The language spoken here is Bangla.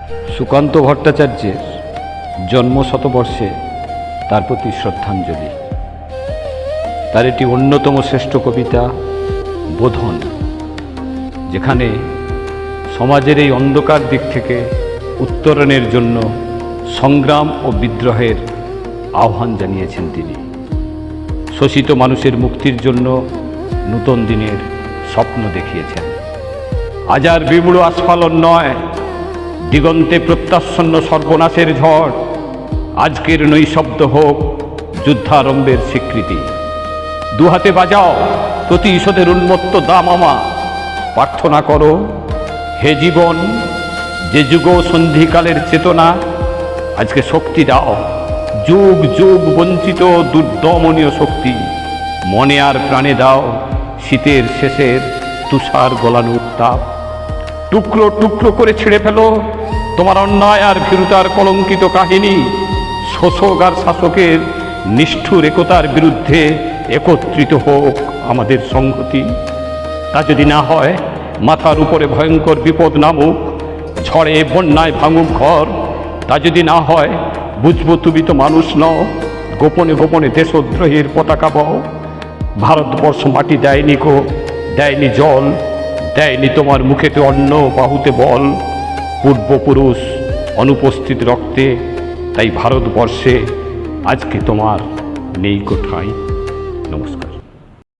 সুকান্ত ভট্টাচার্যের জন্মশতবর্ষে তার প্রতি শ্রদ্ধাঞ্জলি। তার একটি অন্যতম শ্রেষ্ঠ কবিতা বোধন, যেখানে সমাজের এই অন্ধকার দিক থেকে উত্তরণের জন্য সংগ্রাম ও বিদ্রোহের আহ্বান জানিয়েছেন তিনি। শোষিত মানুষের মুক্তির জন্য নূতন দিনের স্বপ্ন দেখিয়েছেন। আজ আর বিমূঢ় আস্ফালন নয়, দিগন্তে প্রত্যাচ্ছন্ন সর্বনাশের ঝড়। আজকের নৈশব্দ হোক যুদ্ধারম্ভের স্বীকৃতি। দুহাতে বাজাও প্রতিশোধের উন্মত্ত দামামা। প্রার্থনা করো, হে জীবন, যে যুগ সন্ধিকালের চেতনা, আজকে শক্তি দাও, যুগ যুগ বঞ্চিত দুর্দমনীয় শক্তি। মনে আর প্রাণে দাও শীতের শেষের তুষার গলানো উত্তাপ। টুকরো টুকরো করে ছিঁড়ে ফেলো তোমার অন্যায় আর ভীরুতার কলঙ্কিত কাহিনী। শোষক আর শাসকের নিষ্ঠুর একতার বিরুদ্ধে একত্রিত হোক আমাদের সংহতি। তা যদি না হয়, মাথার উপরে ভয়ঙ্কর বিপদ নামুক, ঝড়ে বন্যায় ভাঙুক ঘর। তা যদি না হয়, বুঝবো তুমি তো মানুষ নও, গোপনে গোপনে দেশদ্রোহীর পতাকা বও। ভারতবর্ষ মাটি দেয়নি গো, দেয়নি জল, দেয়নি তোমার মুখেতে অন্ন, বাহুতে বল। পূর্বপুরুষ অনুপস্থিত রক্তে, তাই ভারতবর্ষে আজকে তোমার নেই কোথায়। নমস্কার।